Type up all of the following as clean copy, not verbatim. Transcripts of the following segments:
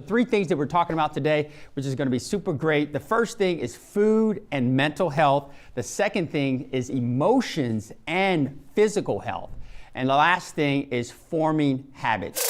Three things that we're talking about today, which is going to be super great. The first thing is food and mental health. The second thing is emotions and physical health. And the last thing is forming habits.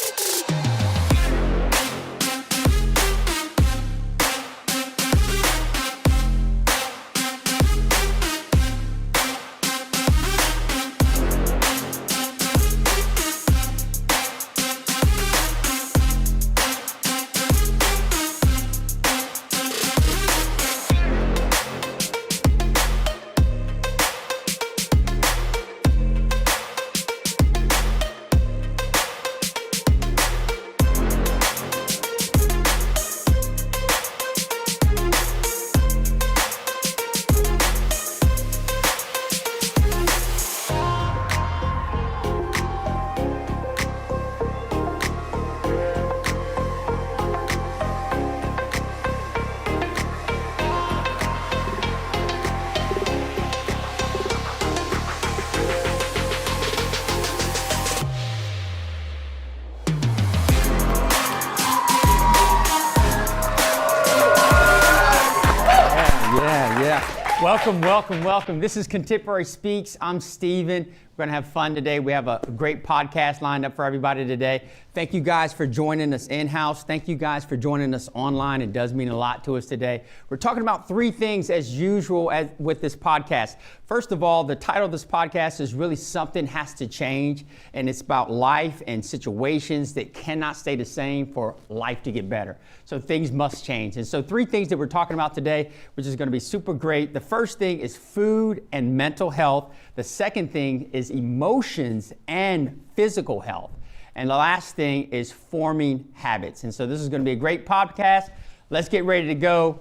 Welcome. This is Contemporary Speaks. I'm Steven. We're going to have fun today. We have a great podcast lined up for everybody today. Thank you guys for joining us in-house. Thank you guys for joining us online. It does mean a lot to us today. We're talking about three things as usual with this podcast. First of all, the title of this podcast is really Something Has to Change, and it's about life and situations that cannot stay the same for life to get better. So things must change. And so three things that we're talking about today, which is going to be super great. The first thing is food and mental health. The second thing is emotions and physical health. And the last thing is forming habits. And so this is going to be a great podcast. Let's get ready to go.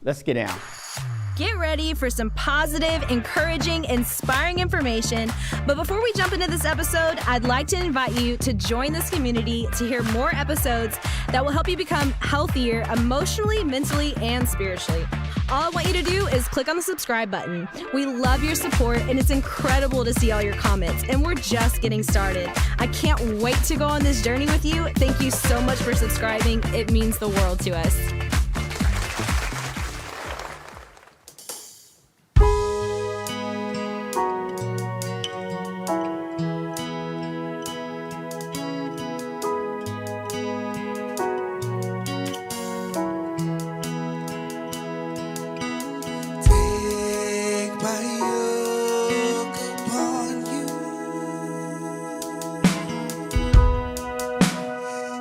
Let's get down. Get ready for some positive, encouraging, inspiring information. But before we jump into this episode, I'd like to invite you to join this community to hear more episodes that will help you become healthier emotionally, mentally, and spiritually. All I want you to do is click on the subscribe button. We love your support, and it's incredible to see all your comments, and we're just getting started. I can't wait to go on this journey with you. Thank you so much for subscribing. It means the world to us.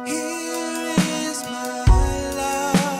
Here is my life.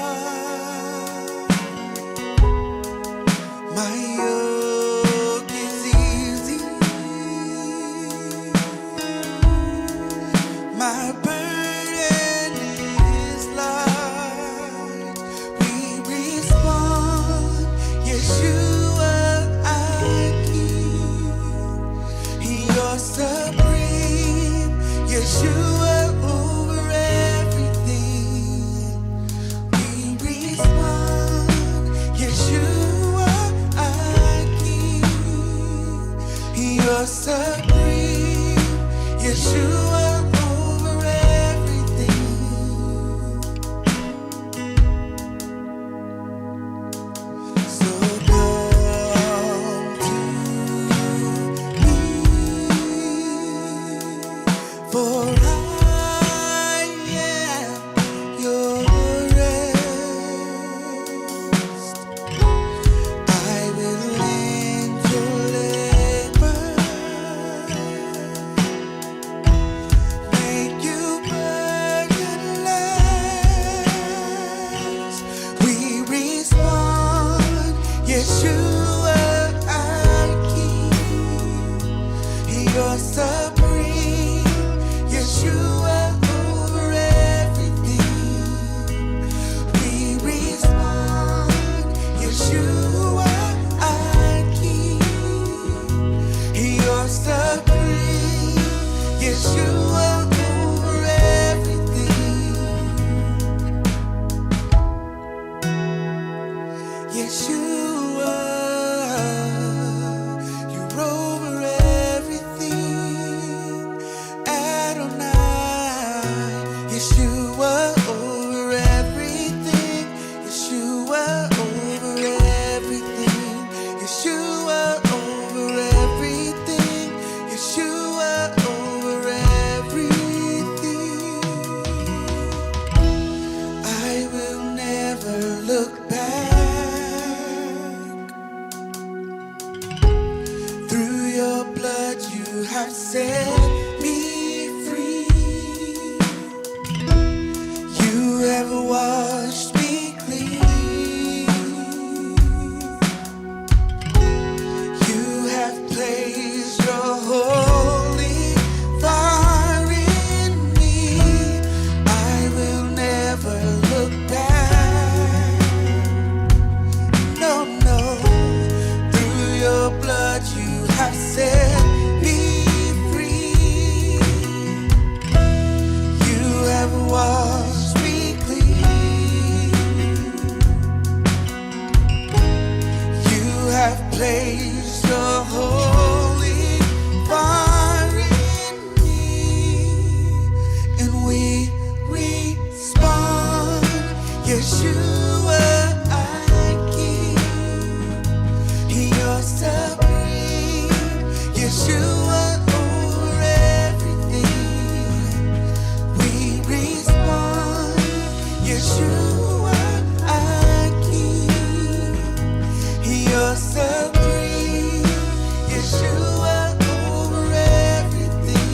Yeshua, I give. You're supreme. Yeshua, over everything. We respond. Yeshua, I give. You're supreme. Yeshua, over everything.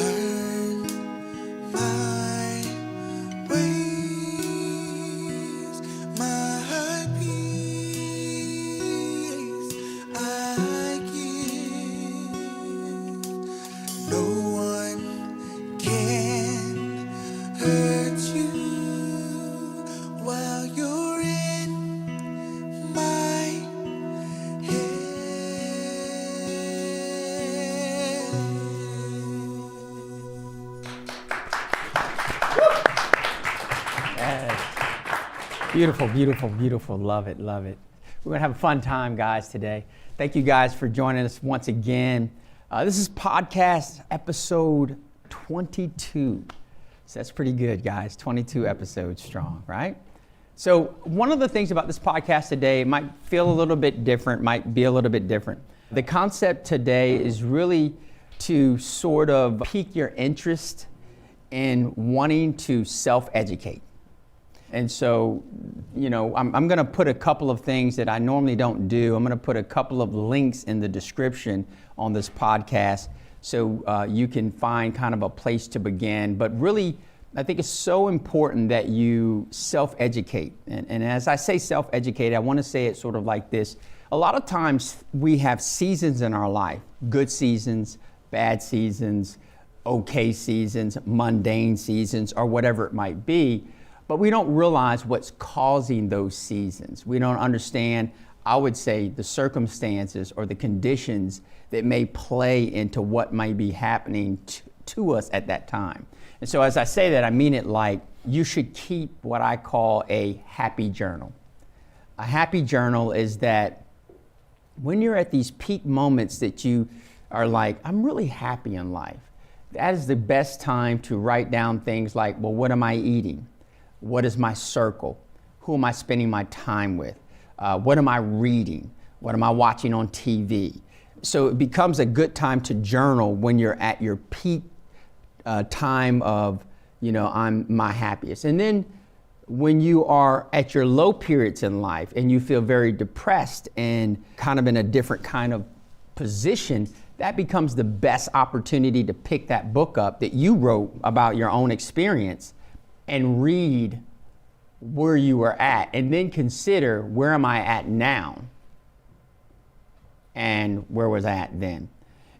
Learn my ways, my peace I give. No one can hurt you while you're in my Beautiful, beautiful, beautiful. Love it, love it. We're going to have a fun time, guys, today. Thank you guys for joining us once again. This is podcast episode 22. So that's pretty good, guys. 22 episodes strong, right? So one of the things about this podcast today, it might feel a little bit different, might be a little bit different. The concept today is really to sort of pique your interest in wanting to self-educate. And so, you know, I'm going to put a couple of things that I normally don't do. I'm going to put a couple of links in the description on this podcast so you can find kind of a place to begin. But really, I think it's so important that you self-educate. And as I say self-educate, I want to say it sort of like this. A lot of times we have seasons in our life, good seasons, bad seasons, okay seasons, mundane seasons, or whatever it might be. But we don't realize what's causing those seasons. We don't understand, I would say, the circumstances or the conditions that may play into what may be happening to us at that time. And so as I say that, I mean it like you should keep what I call a happy journal. A happy journal is that when you're at these peak moments that you are like, I'm really happy in life, that is the best time to write down things like, well, what am I eating? What is my circle? Who am I spending my time with? What am I reading? What am I watching on TV? So it becomes a good time to journal when you're at your peak time of, you know, I'm my happiest. And then when you are at your low periods in life and you feel very depressed and kind of in a different kind of position, that becomes the best opportunity to pick that book up that you wrote about your own experience and read where you were at, and then consider, where am I at now and where was I at then?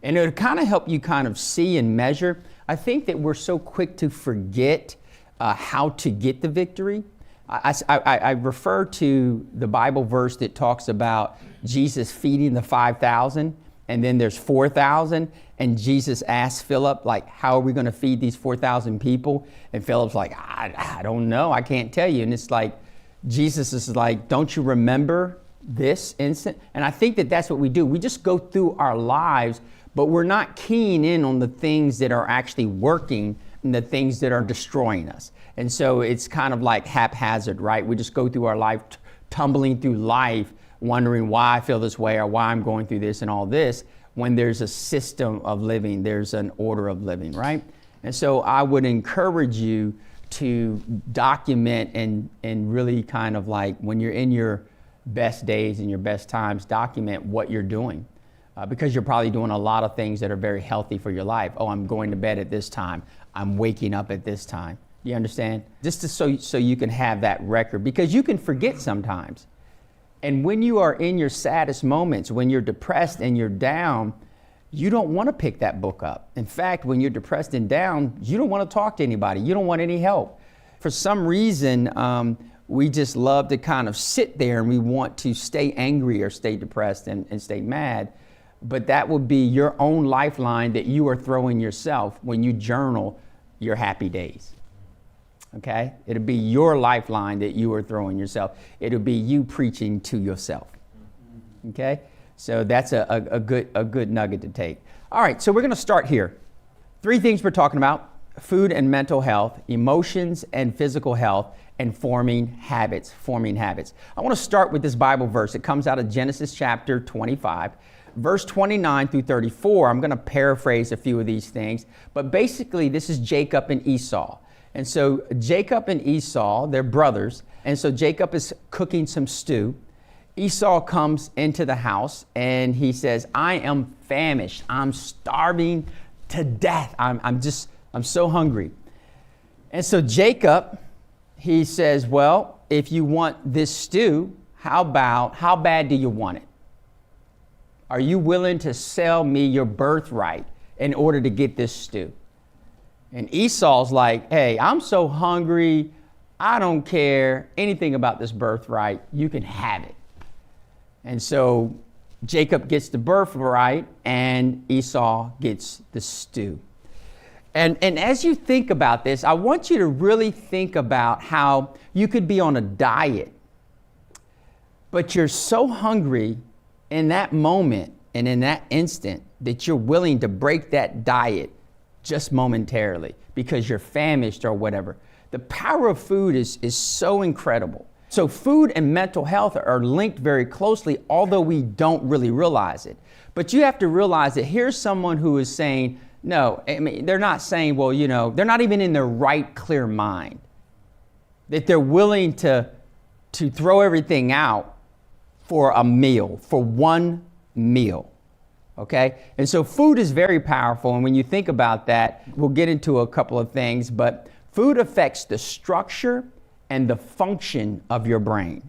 And it'll kind of help you kind of see and measure. I think that we're so quick to forget how to get the victory. I refer to the Bible verse that talks about Jesus feeding the 5,000, and then there's 4,000, and Jesus asked Philip, like, how are we going to feed these 4,000 people? And Philip's like, I don't know, I can't tell you. And it's like, Jesus is like, don't you remember this instant? And I think that that's what we do. We just go through our lives, but we're not keying in on the things that are actually working and the things that are destroying us. And so it's kind of like haphazard, right? We just go through our life, tumbling through life, wondering why I feel this way or why I'm going through this and all this, when there's a system of living, there's an order of living, right? And so I would encourage you to document and really kind of like, when you're in your best days and your best times, document what you're doing. Because you're probably doing a lot of things that are very healthy for your life. Oh, I'm going to bed at this time. I'm waking up at this time. You understand? Just so you can have that record, because you can forget sometimes. And when you are in your saddest moments, when you're depressed and you're down, you don't want to pick that book up. In fact, when you're depressed and down, you don't want to talk to anybody. You don't want any help. For some reason, we just love to kind of sit there and we want to stay angry or stay depressed and stay mad. But that would be your own lifeline that you are throwing yourself when you journal your happy days. okay? It'll be your lifeline that you are throwing yourself. It'll be you preaching to yourself, okay? So that's a good nugget to take. All right, so we're gonna start here. 3 things we're talking about: food and mental health, emotions and physical health, and forming habits. I want to start with this Bible verse. It comes out of Genesis chapter 25, verse 29 through 34. I'm going to paraphrase a few of these things, but basically this is Jacob and Esau. And so Jacob and Esau, they're brothers, and so Jacob is cooking some stew. Esau comes into the house and he says, I am famished. I'm starving to death. I'm so hungry. And so Jacob, he says, well, if you want this stew, how bad do you want it? Are you willing to sell me your birthright in order to get this stew? And Esau's like, hey, I'm so hungry. I don't care anything about this birthright. You can have it. And so Jacob gets the birthright and Esau gets the stew. And as you think about this, I want you to really think about how you could be on a diet, but you're so hungry in that moment and in that instant that you're willing to break that diet just momentarily because you're famished or whatever. The power of food is so incredible. So food and mental health are linked very closely, although we don't really realize it. But you have to realize that here's someone who is saying, no, I mean, they're not saying, well, you know, they're not even in their right, clear mind. That they're willing to throw everything out for a meal, for one meal, okay? And so food is very powerful, and when you think about that, we'll get into a couple of things, but food affects the structure and the function of your brain,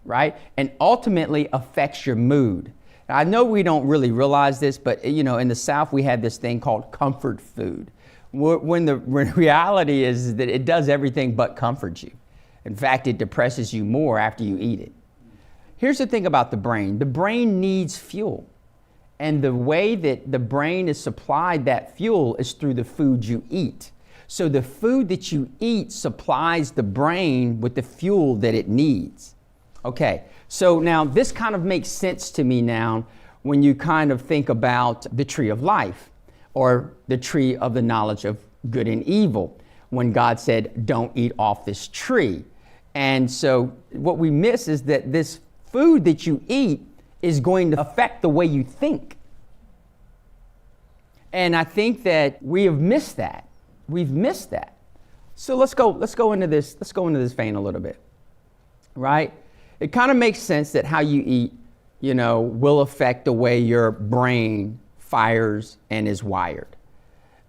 right? And ultimately affects your mood. Now, I know we don't really realize this, but you know, in the South, we had this thing called comfort food. When the reality is that it does everything but comfort you. In fact, it depresses you more after you eat it. Here's the thing about the brain. The brain needs fuel. And the way that the brain is supplied that fuel is through the food you eat. So the food that you eat supplies the brain with the fuel that it needs. Okay, so now this kind of makes sense to me now when you kind of think about the tree of life or the tree of the knowledge of good and evil, when God said, don't eat off this tree. And so what we miss is that this food that you eat is going to affect the way you think. And I think that we have missed that. We've missed that. So let's go into this vein a little bit, right? It kind of makes sense that how you eat, you know, will affect the way your brain fires and is wired.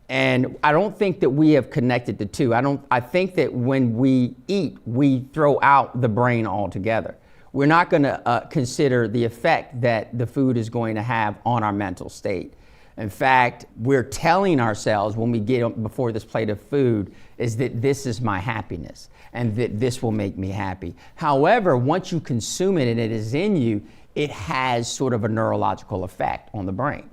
And I don't think that we have connected the two. I think that when we eat, we throw out the brain altogether. We're not going to consider the effect that the food is going to have on our mental state. In fact, we're telling ourselves when we get before this plate of food is that this is my happiness and that this will make me happy. However, once you consume it and it is in you, it has sort of a neurological effect on the brain.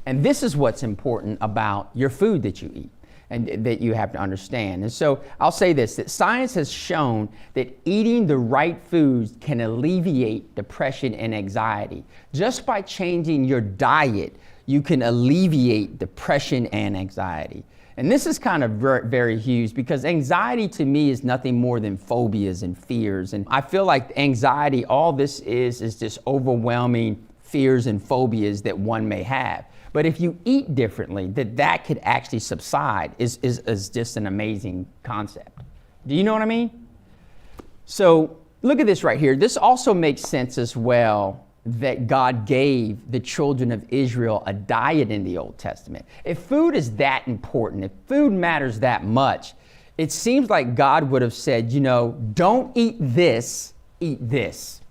And this is what's important about your food that you eat and that you have to understand. And so I'll say this, that science has shown that eating the right foods can alleviate depression and anxiety. Just by changing your diet, you can alleviate depression and anxiety. And this is kind of very, very huge because anxiety to me is nothing more than phobias and fears. And I feel like anxiety, all this is just overwhelming fears and phobias that one may have. But if you eat differently, that could actually subside is just an amazing concept. Do you know what I mean? So look at this right here. This also makes sense as well, that God gave the children of Israel a diet in the Old Testament. If food is that important, if food matters that much, it seems like God would have said, you know, don't eat this, eat this.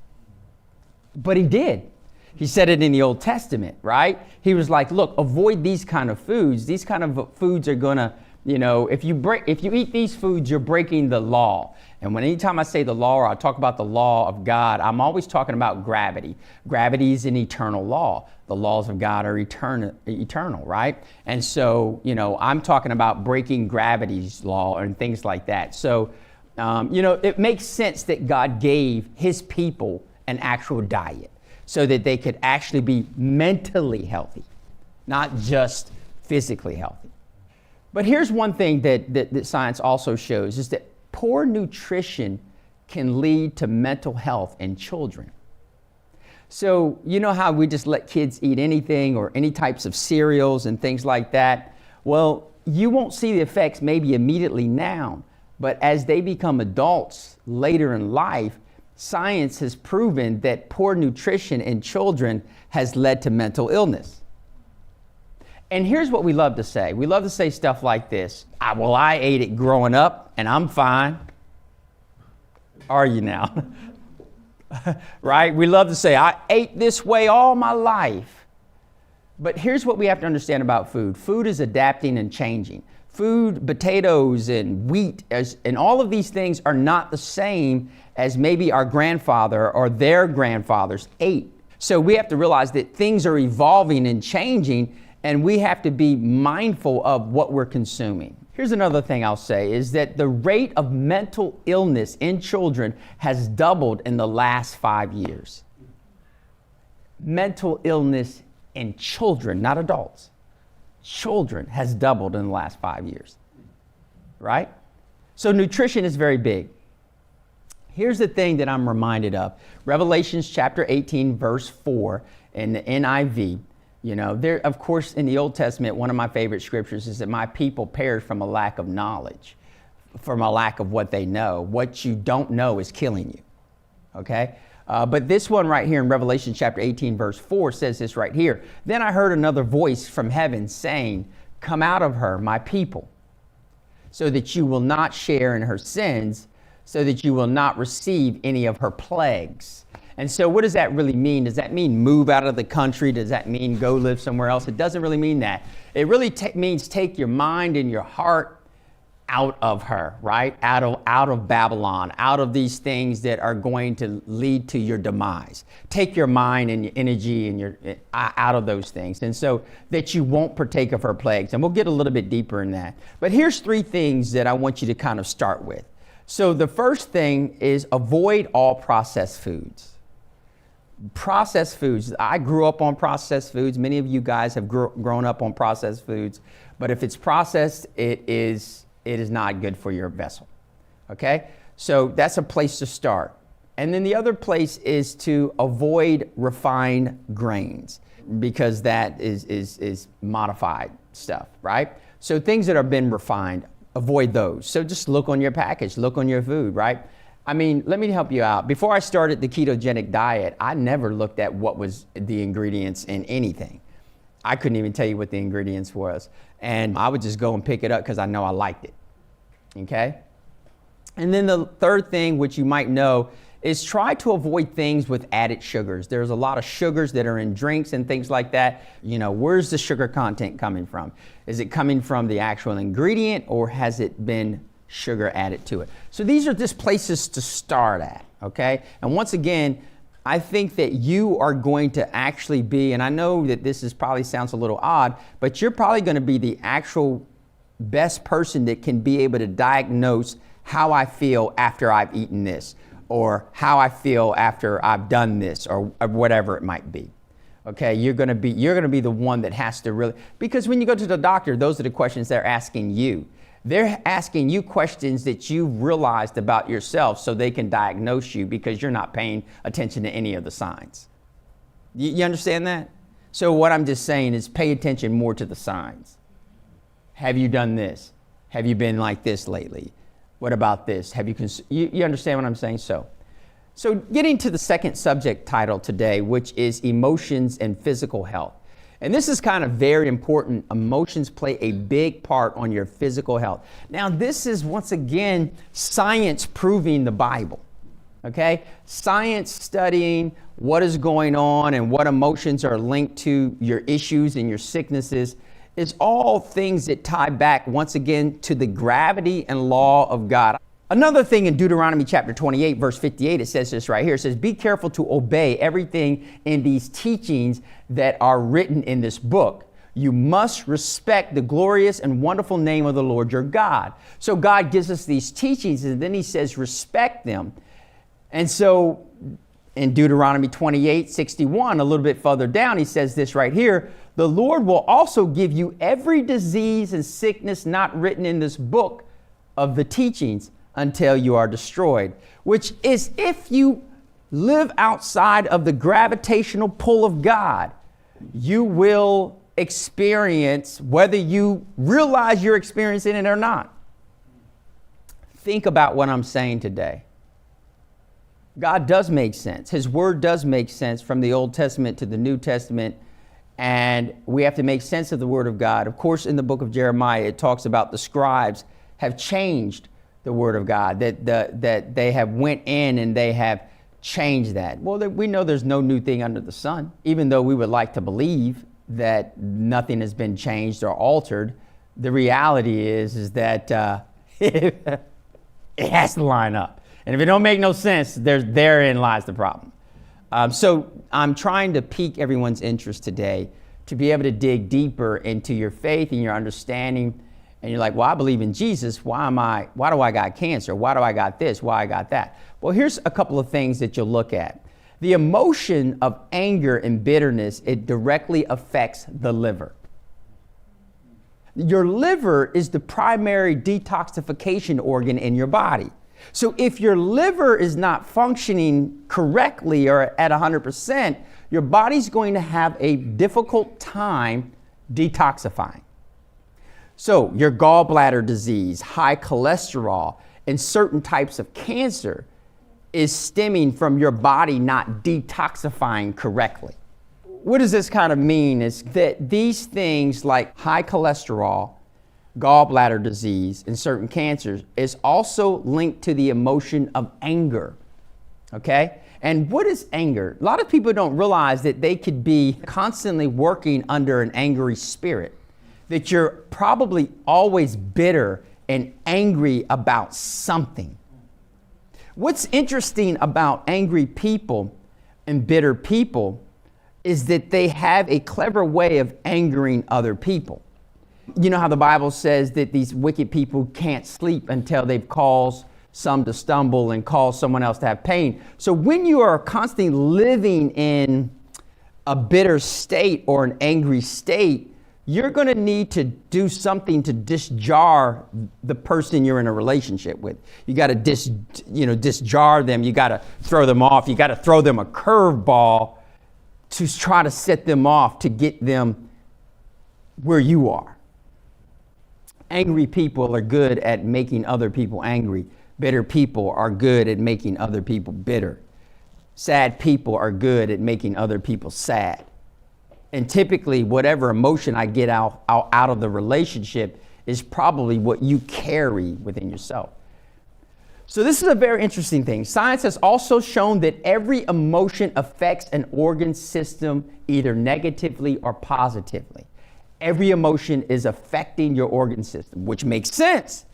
But he did. He said it in the Old Testament, right? He was like, look, avoid these kind of foods. These kind of foods are going to You know, if you eat these foods, you're breaking the law. And anytime I say the law or I talk about the law of God, I'm always talking about gravity. Gravity is an eternal law. The laws of God are eternal, right? And so, you know, I'm talking about breaking gravity's law and things like that. So, you know, it makes sense that God gave his people an actual diet so that they could actually be mentally healthy, not just physically healthy. But here's one thing that science also shows is that poor nutrition can lead to mental health in children. So you know how we just let kids eat anything or any types of cereals and things like that? Well, you won't see the effects maybe immediately now, but as they become adults later in life, science has proven that poor nutrition in children has led to mental illness. And here's what we love to say. We love to say stuff like this. Well, I ate it growing up and I'm fine. Are you now? Right? We love to say, I ate this way all my life. But here's what we have to understand about food. Food is adapting and changing. Food, potatoes and wheat and all of these things are not the same as maybe our grandfather or their grandfathers ate. So we have to realize that things are evolving and changing, and we have to be mindful of what we're consuming. Here's another thing I'll say is that the rate of mental illness in children has doubled in the last 5 years. Mental illness in children, not adults. Children has doubled in the last 5 years, right? So nutrition is very big. Here's the thing that I'm reminded of. Revelations chapter 18, verse 4 in the NIV. You know, there, of course, in the Old Testament, one of my favorite scriptures is that my people perish from a lack of knowledge, from a lack of what they know. What you don't know is killing you, okay? But this one right here in Revelation chapter 18, verse 4 says this right here. Then I heard another voice from heaven saying, come out of her, my people, so that you will not share in her sins, so that you will not receive any of her plagues. And so what does that really mean? Does that mean move out of the country? Does that mean go live somewhere else? It doesn't really mean that. It really means take your mind and your heart out of her, right? Out of Babylon, out of these things that are going to lead to your demise. Take your mind and your energy and your out of those things. And so that you won't partake of her plagues. And we'll get a little bit deeper in that. But here's 3 things that I want you to kind of start with. So the first thing is avoid all processed foods. Processed foods. I grew up on processed foods. Many of you guys have grown up on processed foods. But if it's processed, it is not good for your vessel. Okay? So that's a place to start. And then the other place is to avoid refined grains, because that is modified stuff, right? So things that have been refined, avoid those. So just look on your package, look on your food, right? I mean, let me help you out. Before I started the ketogenic diet, I never looked at what was the ingredients in anything. I couldn't even tell you what the ingredients was. And I would just go and pick it up because I know I liked it. Okay? And then the third thing, which you might know, is try to avoid things with added sugars. There's a lot of sugars that are in drinks and things like that. You know, where's the sugar content coming from? Is it coming from the actual ingredient, or has it been sugar added to it? So these are just places to start at, okay? And once again, I think that you are going to actually be, and I know that this probably sounds a little odd, but you're probably going to be the actual best person that can be able to diagnose how I feel after I've eaten this, or how I feel after I've done this, or whatever it might be. Okay, you're going to be the one that has to really, because when you go to the doctor, those are the questions they're asking you. They're asking you questions that you realized about yourself so they can diagnose you, because you're not paying attention to any of the signs. You understand that? So what I'm just saying is pay attention more to the signs. Have you done this? Have you been like this lately? What about this? Have you understand what I'm saying? So getting to the second subject title today, which is emotions and physical health. And this is kind of very important. Emotions play a big part on your physical health. Now, this is, once again, science proving the Bible, okay? Science studying what is going on and what emotions are linked to your issues and your sicknesses. is all things that tie back once again to the gravity and law of God. Another thing in Deuteronomy chapter 28, verse 58, it says this right here. It says, be careful to obey everything in these teachings that are written in this book. You must respect the glorious and wonderful name of the Lord your God. So God gives us these teachings, and then he says, respect them. And so in Deuteronomy 28, 61, a little bit further down, he says this right here. The Lord will also give you every disease and sickness not written in this book of the teachings until you are destroyed, which is if you live outside of the gravitational pull of God, you will experience, whether you realize you're experiencing it or not. Think about what I'm saying today. God does make sense. His word does make sense from the Old Testament to the New Testament, and we have to make sense of the word of God. Of course, in the book of Jeremiah, it talks about the scribes have changed the word of God, that they have went in and they have changed that. Well, we know there's no new thing under the sun, even though we would like to believe that nothing has been changed or altered. The reality is that it has to line up. And if it don't make no sense, therein lies the problem. So I'm trying to pique everyone's interest today to be able to dig deeper into your faith and your understanding. And you're like, well, I believe in Jesus. Why do I got cancer? Why do I got this? Why I got that? Well, here's a couple of things that you'll look at. The emotion of anger and bitterness, it directly affects the liver. Your liver is the primary detoxification organ in your body. So if your liver is not functioning correctly or at 100%, your body's going to have a difficult time detoxifying. So your gallbladder disease, high cholesterol, and certain types of cancer is stemming from your body not detoxifying correctly. What does this kind of mean is that these things like high cholesterol, gallbladder disease, and certain cancers is also linked to the emotion of anger, okay? And what is anger? A lot of people don't realize that they could be constantly working under an angry spirit, that you're probably always bitter and angry about something. What's interesting about angry people and bitter people is that they have a clever way of angering other people. You know how the Bible says that these wicked people can't sleep until they've caused some to stumble and caused someone else to have pain. So when you are constantly living in a bitter state or an angry state, you're going to need to do something to disjar the person you're in a relationship with. You got to disjar them. You got to throw them off. You got to throw them a curveball to try to set them off to get them where you are. Angry people are good at making other people angry. Bitter people are good at making other people bitter. Sad people are good at making other people sad. And typically, whatever emotion I get out of the relationship is probably what you carry within yourself. So this is a very interesting thing. Science has also shown that every emotion affects an organ system either negatively or positively. Every emotion is affecting your organ system, which makes sense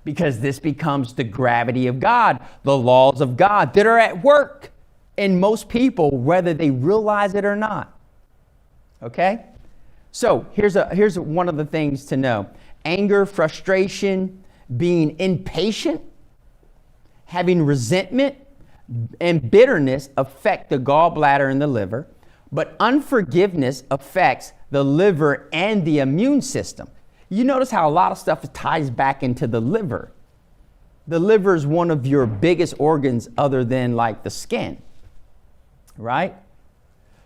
because this becomes the gravity of God, the laws of God that are at work in most people, whether they realize it or not. Okay? So here's one of the things to know. Anger, frustration, being impatient, having resentment, and bitterness affect the gallbladder and the liver, but unforgiveness affects the liver and the immune system. You notice how a lot of stuff ties back into the liver. The liver is one of your biggest organs other than like the skin, right?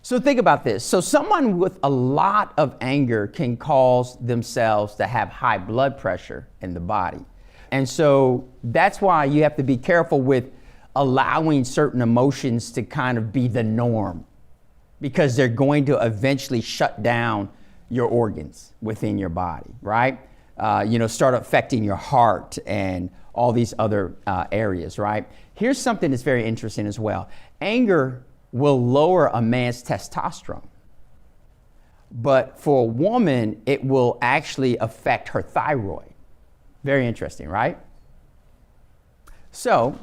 So think about this. So someone with a lot of anger can cause themselves to have high blood pressure in the body. And so that's why you have to be careful with allowing certain emotions to kind of be the norm, because they're going to eventually shut down your organs within your body, right? Start affecting your heart and all these other areas, right? Here's something that's very interesting as well. Anger will lower a man's testosterone. But for a woman, it will actually affect her thyroid. Very interesting, right? So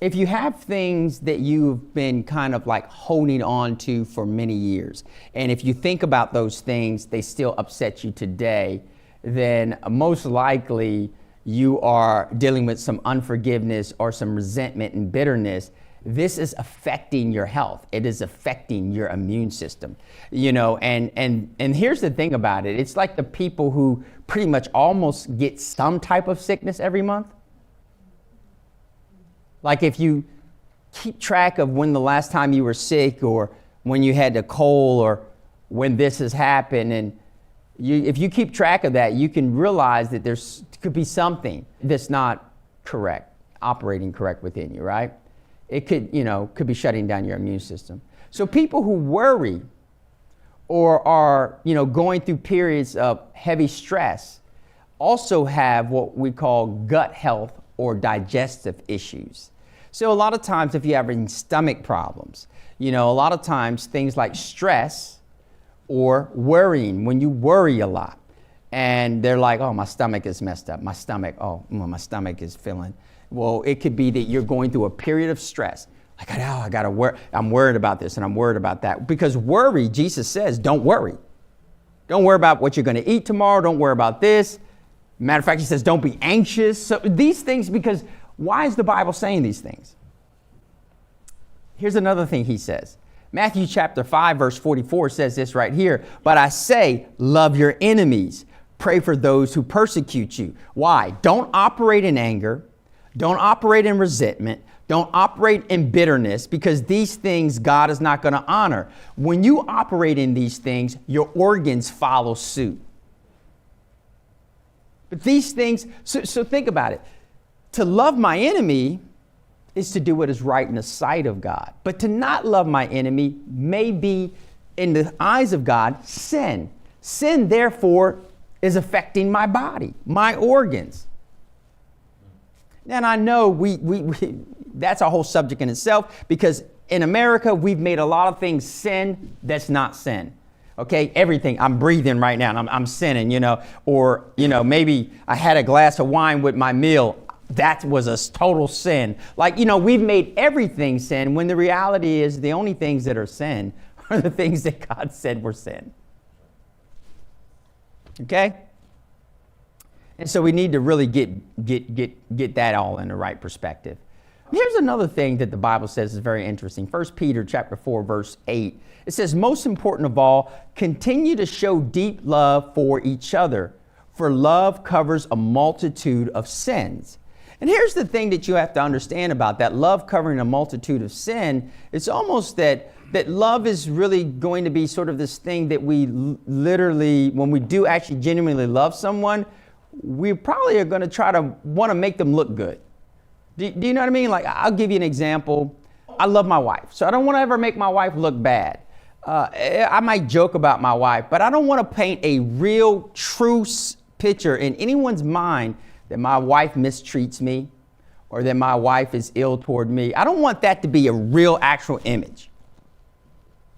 if you have things that you've been kind of like holding on to for many years, and if you think about those things, they still upset you today, then most likely you are dealing with some unforgiveness or some resentment and bitterness. This is affecting your health. It is affecting your immune system, you know, and here's the thing about it. It's like the people who pretty much almost get some type of sickness every month. Like if you keep track of when the last time you were sick, or when you had a cold, or when this has happened, and if you keep track of that, you can realize that there's could be something that's not correct, operating correct within you, right? It could be shutting down your immune system. So people who worry or are, going through periods of heavy stress also have what we call gut health or digestive issues. So a lot of times if you're having stomach problems, a lot of times things like stress or worrying, when you worry a lot and they're like, oh, my stomach is messed up. My stomach is feeling. Well, it could be that you're going through a period of stress. Like, I gotta worry. I'm worried about this and I'm worried about that. Because worry, Jesus says, don't worry. Don't worry about what you're gonna eat tomorrow. Don't worry about this. Matter of fact, he says, don't be anxious. So these things, because why is the Bible saying these things? Here's another thing he says. Matthew chapter 5, verse 44 says this right here. But I say, love your enemies. Pray for those who persecute you. Why? Don't operate in anger. Don't operate in resentment. Don't operate in bitterness, because these things God is not going to honor. When you operate in these things, your organs follow suit. But these things, so think about it. To love my enemy is to do what is right in the sight of God. But to not love my enemy may be, in the eyes of God, sin. Sin, therefore, is affecting my body, my organs. And I know we that's a whole subject in itself, because in America, we've made a lot of things sin that's not sin. Okay, everything. I'm breathing right now and I'm sinning, or, maybe I had a glass of wine with my meal. That was a total sin. Like, we've made everything sin, when the reality is the only things that are sin are the things that God said were sin. Okay? And so we need to really get that all in the right perspective. Here's another thing that the Bible says is very interesting. 1 Peter chapter 4, verse 8. It says, most important of all, continue to show deep love for each other, for love covers a multitude of sins. And here's the thing that you have to understand about that love covering a multitude of sin. It's almost that love is really going to be sort of this thing that we literally, when we do actually genuinely love someone, we probably are going to try to want to make them look good. Do you know what I mean? Like, I'll give you an example. I love my wife, so I don't want to ever make my wife look bad. I might joke about my wife, but I don't want to paint a real, true picture in anyone's mind that my wife mistreats me or that my wife is ill toward me. I don't want that to be a real, actual image.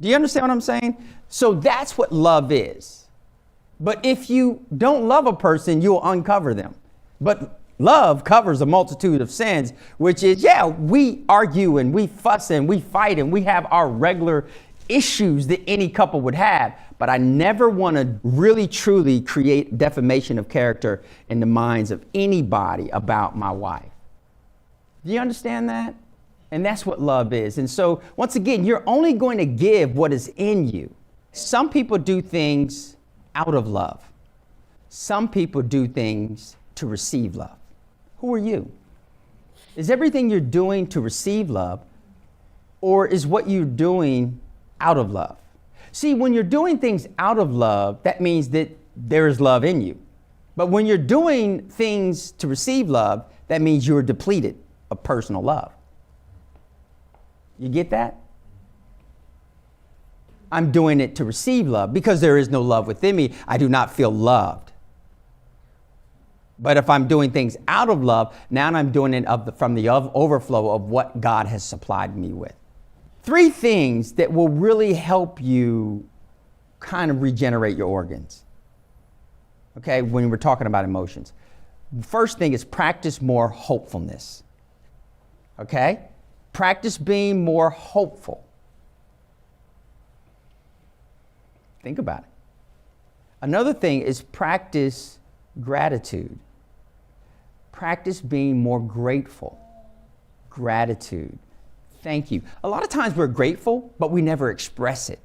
Do you understand what I'm saying? So that's what love is. But if you don't love a person, you'll uncover them. But love covers a multitude of sins, which is, we argue and we fuss and we fight and we have our regular issues that any couple would have. But I never want to really, truly create defamation of character in the minds of anybody about my wife. Do you understand that? And that's what love is. And so, once again, you're only going to give what is in you. Some people do things out of love. Some people do things to receive love. Who are you? Is everything you're doing to receive love, or is what you're doing out of love? See, when you're doing things out of love, that means that there is love in you. But when you're doing things to receive love, that means you're depleted of personal love. You get that? I'm doing it to receive love. Because there is no love within me, I do not feel loved. But if I'm doing things out of love, now I'm doing it from the overflow of what God has supplied me with. 3 things that will really help you kind of regenerate your organs. Okay, when we're talking about emotions. First thing is practice more hopefulness. Okay? Practice being more hopeful. Think about it. Another thing is practice gratitude. Practice being more grateful. Gratitude. Thank you. A lot of times we're grateful, but we never express it.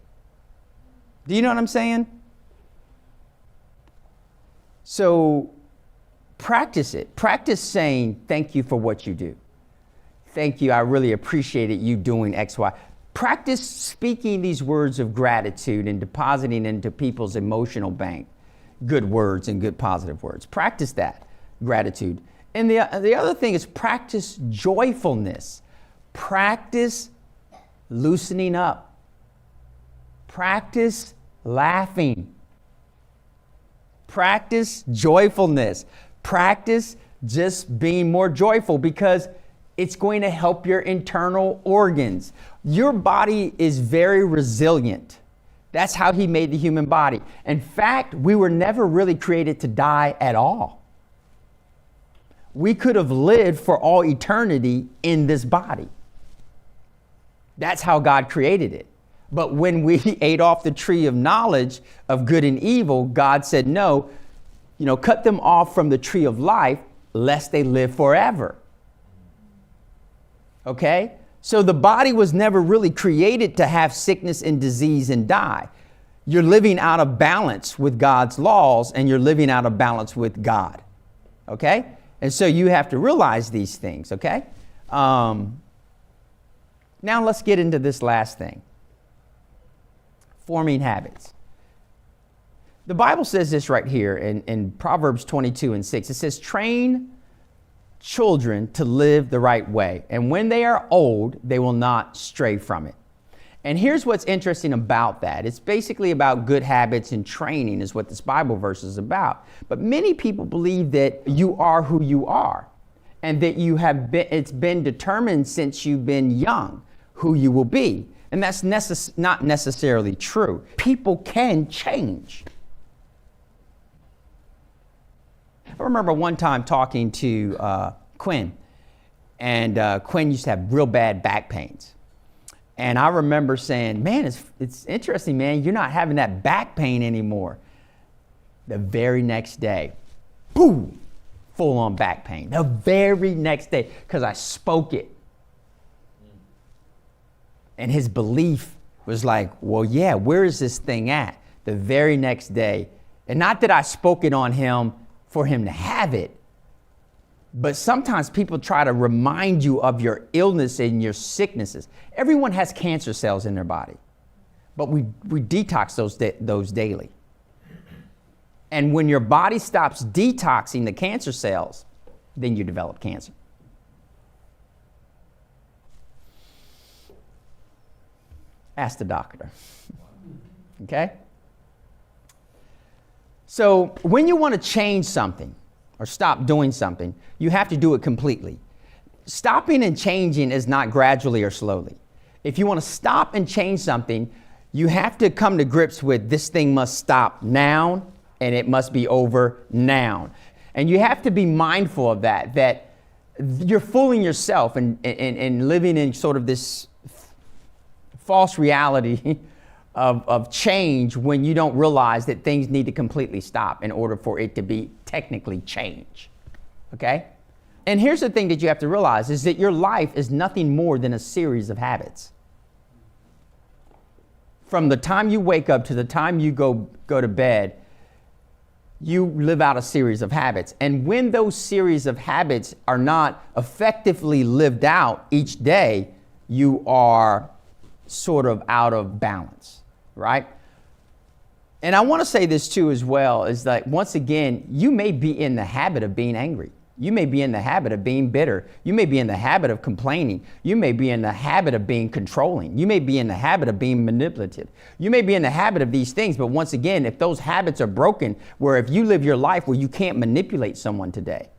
Do you know what I'm saying? So practice it. Practice saying thank you for what you do. Thank you. I really appreciated you doing X, Y. Practice speaking these words of gratitude and depositing into people's emotional bank good words and good positive words. Practice that gratitude. And the other thing is practice joyfulness. Practice loosening up. Practice laughing. Practice joyfulness. Practice just being more joyful, because it's going to help your internal organs. Your body is very resilient. That's how he made the human body. In fact, we were never really created to die at all. We could have lived for all eternity in this body. That's how God created it. But when we ate off the tree of knowledge of good and evil, God said, no, cut them off from the tree of life, lest they live forever. Okay? So the body was never really created to have sickness and disease and die. You're living out of balance with God's laws, and you're living out of balance with God. Okay? And so you have to realize these things, okay? Now let's get into this last thing. Forming habits. The Bible says this right here in Proverbs 22:6. It says, train children to live the right way, and when they are old, they will not stray from it. And here's what's interesting about that. It's basically about good habits and training is what this Bible verse is about. But many people believe that you are who you are, and that it's been determined since you've been young who you will be. And that's not necessarily true. People can change. I remember one time talking to Quinn, and Quinn used to have real bad back pains. And I remember saying, man, it's interesting, man, you're not having that back pain anymore. The very next day, boom, full on back pain. The very next day, because I spoke it. And his belief was like, well, yeah, where is this thing at? The very next day. And not that I spoke it on him for him to have it, but sometimes people try to remind you of your illness and your sicknesses. Everyone has cancer cells in their body, but we detox those daily. And when your body stops detoxing the cancer cells, then you develop cancer. Ask the doctor. Okay? So when you want to change something or stop doing something, you have to do it completely. Stopping and changing is not gradually or slowly. If you want to stop and change something, you have to come to grips with this thing must stop now, and it must be over now. And you have to be mindful of that you're fooling yourself and living in sort of this false reality of change when you don't realize that things need to completely stop in order for it to be technically change. Okay? And here's the thing that you have to realize is that your life is nothing more than a series of habits. From the time you wake up to the time you go to bed, you live out a series of habits. And when those series of habits are not effectively lived out each day, you are sort of out of balance, right? And I want to say this too as well, is that once again, you may be in the habit of being angry. You may be in the habit of being bitter. You may be in the habit of complaining. You may be in the habit of being controlling. You may be in the habit of being manipulative. You may be in the habit of these things, but once again, if those habits are broken, where if you live your life where you can't manipulate someone today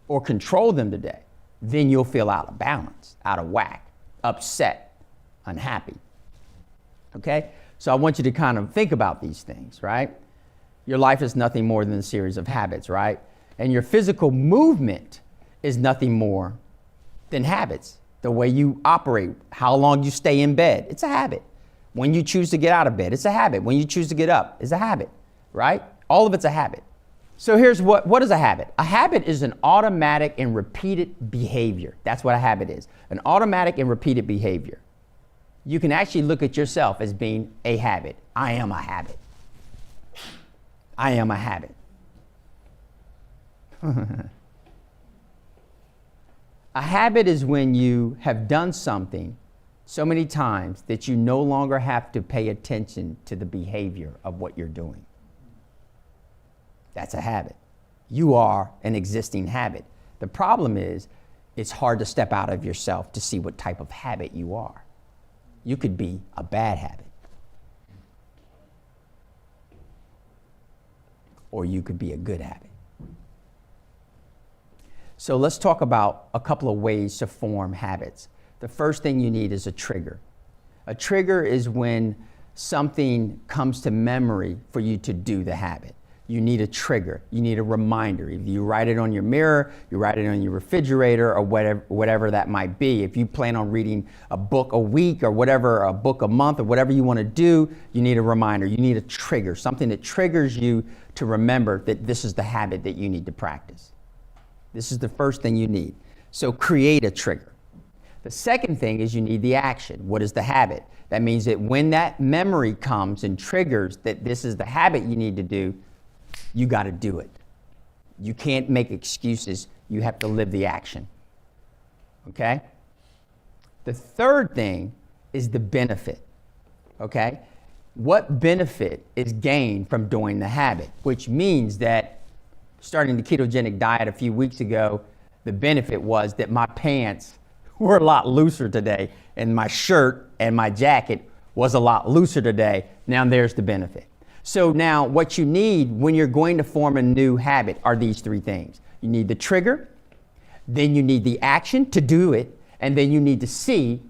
or control them today, then you'll feel out of balance, out of whack, upset, unhappy. Okay? So I want you to kind of think about these things, right? Your life is nothing more than a series of habits, right? And your physical movement is nothing more than habits. The way you operate, how long you stay in bed, it's a habit. When you choose to get out of bed, it's a habit. When you choose to get up, it's a habit, right? All of it's a habit. So here's what is a habit? A habit is an automatic and repeated behavior. That's what a habit is, an automatic and repeated behavior. You can actually look at yourself as being a habit. I am a habit. I am a habit. A habit is when you have done something so many times that you no longer have to pay attention to the behavior of what you're doing. That's a habit. You are an existing habit. The problem is, it's hard to step out of yourself to see what type of habit you are. You could be a bad habit. Or you could be a good habit. So let's talk about a couple of ways to form habits. The first thing you need is a trigger. A trigger is when something comes to memory for you to do the habit. You need a trigger. You need a reminder. If you write it on your mirror, you write it on your refrigerator, or whatever that might be. If you plan on reading a book a week or whatever, a book a month, or whatever you want to do, you need a reminder. You need a trigger, something that triggers you to remember that this is the habit that you need to practice. This is the first thing you need. So create a trigger. The second thing is you need the action. What is the habit? That means that when that memory comes and triggers that this is the habit you need to do, you got to do it. You can't make excuses. You have to live the action. Okay? The third thing is the benefit. Okay? What benefit is gained from doing the habit? Which means that starting the ketogenic diet a few weeks ago, the benefit was that my pants were a lot looser today, and my shirt and my jacket was a lot looser today. Now there's the benefit. So now what you need when you're going to form a new habit are these three things. You need the trigger, then you need the action to do it, and then you need to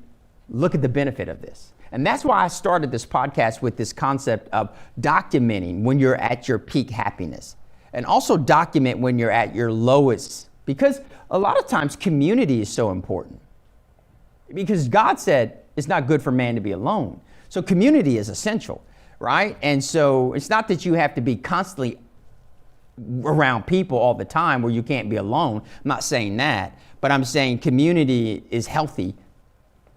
look at the benefit of this. And that's why I started this podcast with this concept of documenting when you're at your peak happiness, and also document when you're at your lowest, because a lot of times community is so important. Because God said it's not good for man to be alone. So community is essential, right? And so it's not that you have to be constantly around people all the time where you can't be alone. I'm not saying that, but I'm saying community is healthy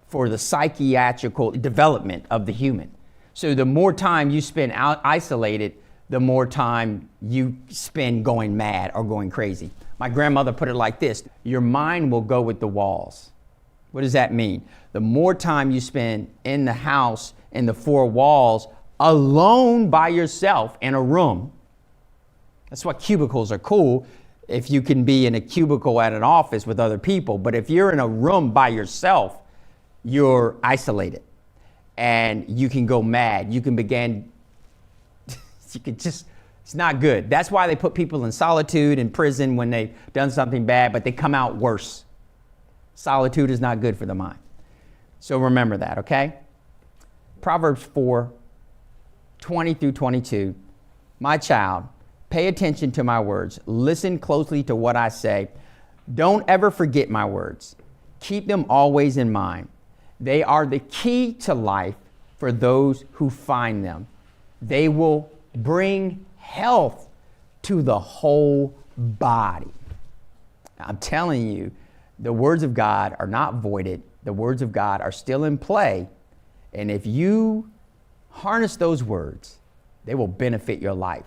for the psychiatrical development of the human. So the more time you spend isolated, the more time you spend going mad or going crazy. My grandmother put it like this: your mind will go with the walls. What does that mean? The more time you spend in the house, in the four walls, alone by yourself in a room. That's why cubicles are cool, if you can be in a cubicle at an office with other people. But if you're in a room by yourself, you're isolated and you can go mad. You can begin, it's not good. That's why they put people in solitude in prison when they've done something bad, but they come out worse. Solitude is not good for the mind. So remember that, okay? Proverbs 4:20 through 22. My child, pay attention to my words. Listen closely to what I say. Don't ever forget my words. Keep them always in mind. They are the key to life for those who find them. They will bring health to the whole body. I'm telling you, the words of God are not voided. The words of God are still in play. And if you harness those words, they will benefit your life.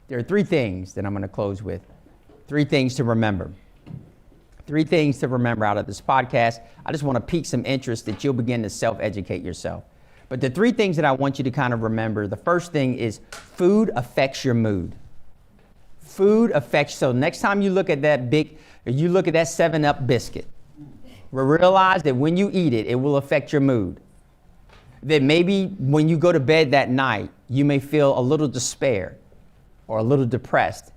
There are three things that I'm going to close with. Three things to remember. Three things to remember out of this podcast. I just want to pique some interest that you'll begin to self-educate yourself. But the three things that I want you to kind of remember, the first thing is food affects your mood. Food affects, so next time you look at that 7-Up biscuit, realize that when you eat it, it will affect your mood. That maybe when you go to bed that night, you may feel a little despair or a little depressed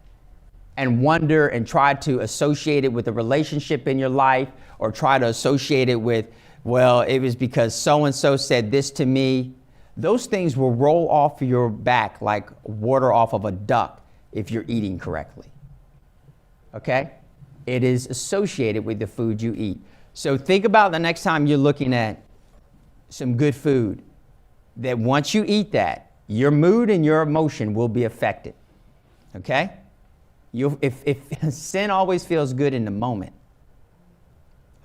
and wonder and try to associate it with a relationship in your life, or try to associate it with, well, it was because so-and-so said this to me. those things will roll off your back like water off of a duck if you're eating correctly. Okay? It is associated with the food you eat. So think about the next time you're looking at some good food, that once you eat that, your mood and your emotion will be affected. Okay? If sin always feels good in the moment,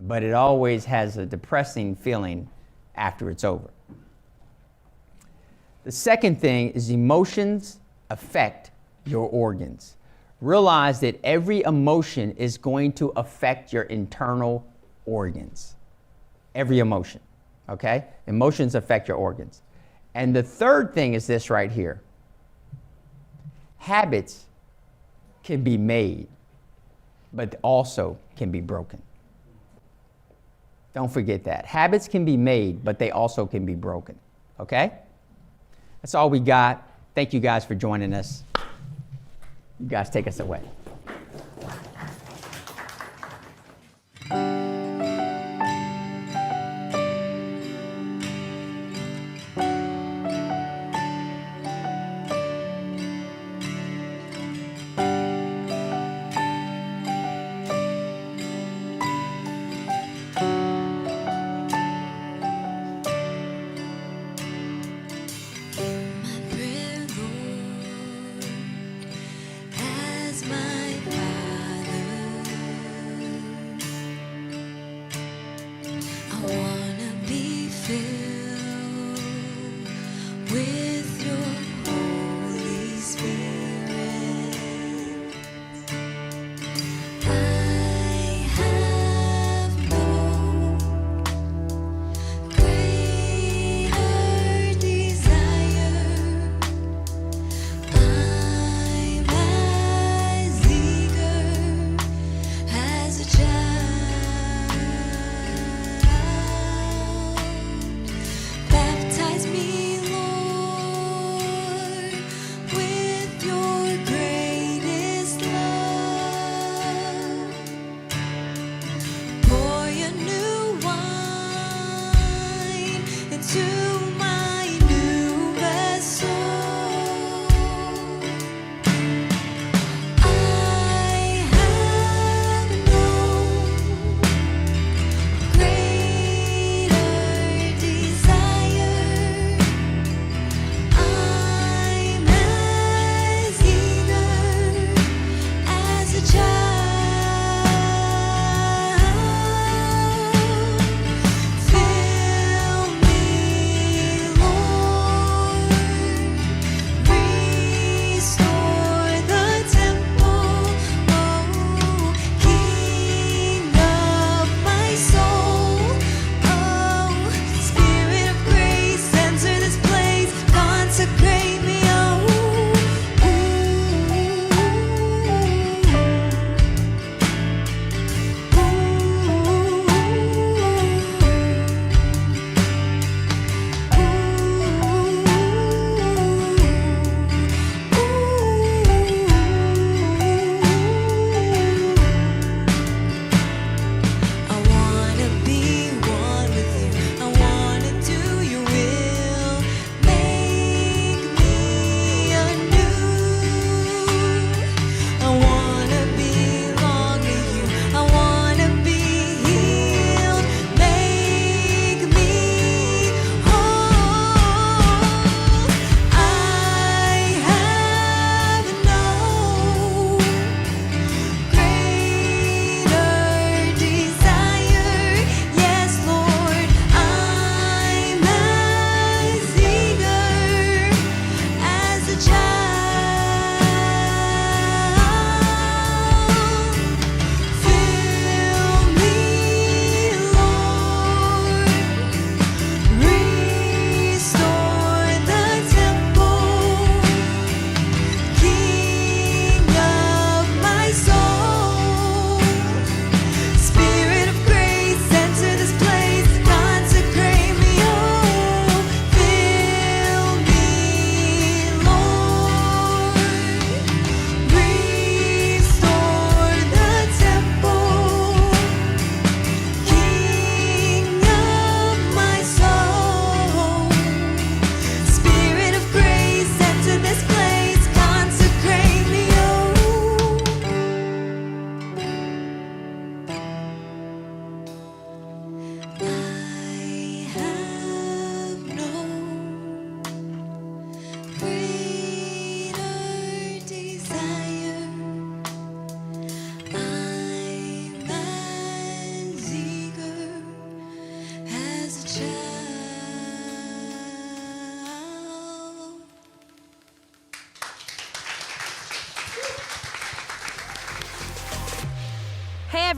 but it always has a depressing feeling after it's over. The second thing is emotions affect your organs. Realize that every emotion is going to affect your internal organs. Every emotion, okay? Emotions affect your organs. And the third thing is this right here. Habits can be made, but also can be broken. Don't forget that. Habits can be made, but they also can be broken, okay? That's all we got. Thank you guys for joining us. You guys take us away. My prayer, Lord, as my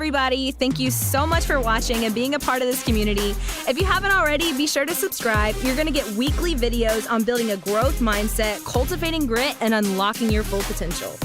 everybody. Thank you so much for watching and being a part of this community. If you haven't already, be sure to subscribe. You're going to get weekly videos on building a growth mindset, cultivating grit, and unlocking your full potential.